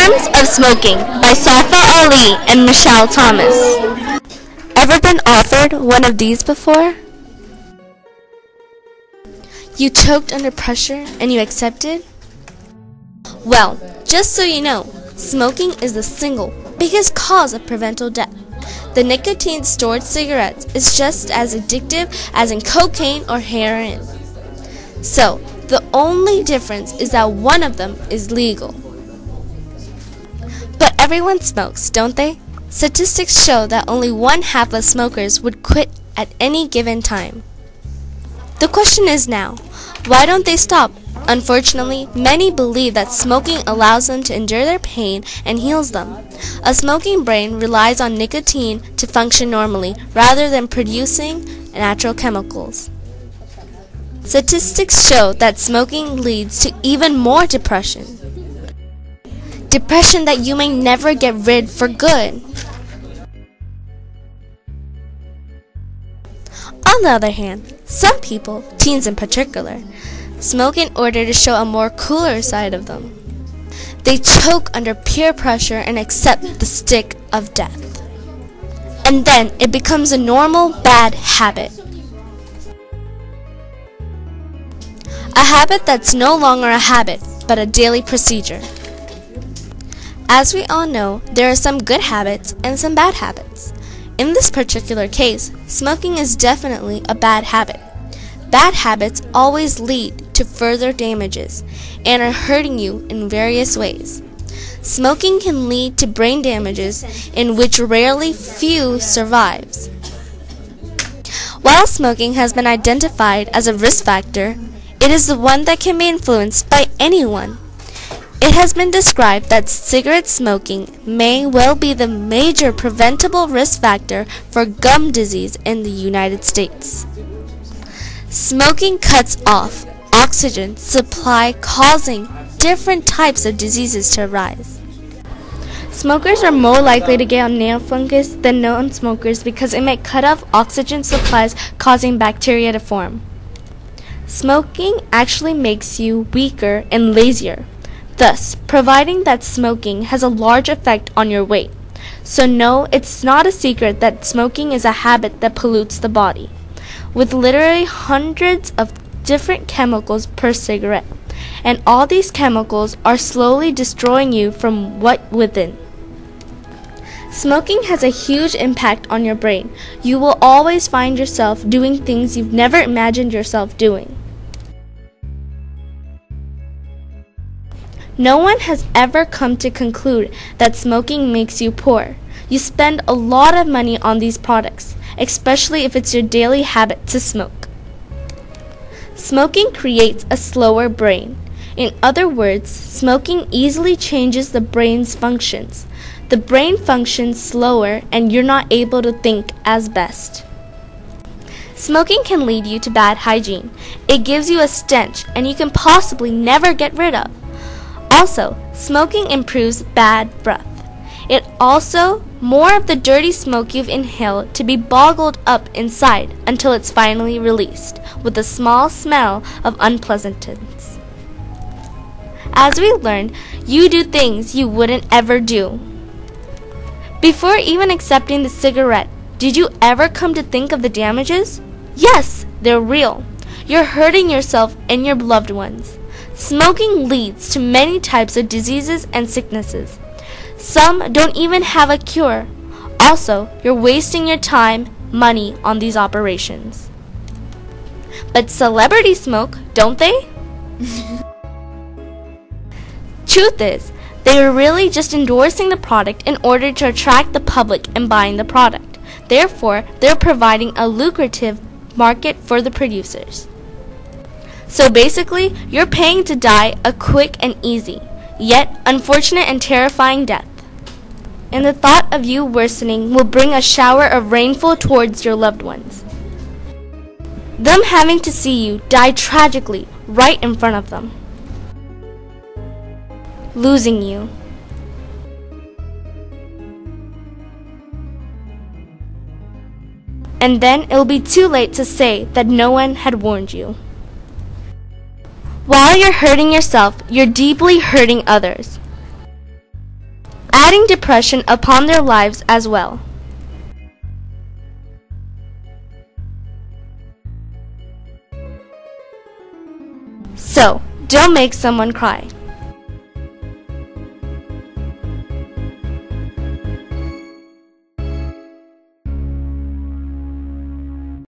Harms of Smoking by Safa Ali and Michelle Thomas. Ever been offered one of these before? You choked under pressure and you accepted? Well, just so you know, smoking is the single biggest cause of preventable death. The nicotine stored cigarettes is just as addictive as in cocaine or heroin. So, the only difference is that one of them is legal. But everyone smokes, don't they? Statistics show that only 1/2 of smokers would quit at any given time. The question is now, why don't they stop? Unfortunately, many believe that smoking allows them to endure their pain and heals them. A smoking brain relies on nicotine to function normally rather than producing natural chemicals. Statistics show that smoking leads to even more depression. Depression that you may never get rid for good. On the other hand, some people, teens in particular, smoke in order to show a more cooler side of them. They choke under peer pressure and accept the stick of death. And then it becomes a normal bad habit. A habit that's no longer a habit, but a daily procedure. As we all know, there are some good habits and some bad habits. In this particular case, smoking is definitely a bad habit. Bad habits always lead to further damages and are hurting you in various ways. Smoking can lead to brain damages in which rarely few survives. While smoking has been identified as a risk factor, it is the one that can be influenced by anyone. It has been described that cigarette smoking may well be the major preventable risk factor for gum disease in the United States. Smoking cuts off oxygen supply, causing different types of diseases to arise. Smokers are more likely to get nail fungus than non-smokers because it may cut off oxygen supplies, causing bacteria to form. Smoking actually makes you weaker and lazier, thus providing that smoking has a large effect on your weight. So no, it's not a secret that smoking is a habit that pollutes the body, with literally hundreds of different chemicals per cigarette, and all these chemicals are slowly destroying you from within. Smoking has a huge impact on your brain. You will always find yourself doing things you've never imagined yourself doing. No one has ever come to conclude that smoking makes you poor. You spend a lot of money on these products, especially if it's your daily habit to smoke. Smoking creates a slower brain. In other words, smoking easily changes the brain's functions. The brain functions slower and you're not able to think as best. Smoking can lead you to bad hygiene. It gives you a stench and you can possibly never get rid of. Also, smoking improves bad breath. It also more of the dirty smoke you've inhaled to be bottled up inside until it's finally released with a small smell of unpleasantness. As we learned, you do things you wouldn't ever do. Before even accepting the cigarette, did you ever come to think of the damages? Yes, they're real. You're hurting yourself and your loved ones. Smoking leads to many types of diseases and sicknesses. Some don't even have a cure. Also, you're wasting your time, money on these operations. But celebrities smoke, don't they? Truth is, they are really just endorsing the product in order to attract the public and buying the product. Therefore, they're providing a lucrative market for the producers. So basically, you're paying to die a quick and easy, yet unfortunate and terrifying death. And the thought of you worsening will bring a shower of rainfall towards your loved ones. Them having to see you die tragically right in front of them. Losing you. And then it'll be too late to say that no one had warned you. While you're hurting yourself, you're deeply hurting others. adding depression upon their lives as well. So, don't make someone cry.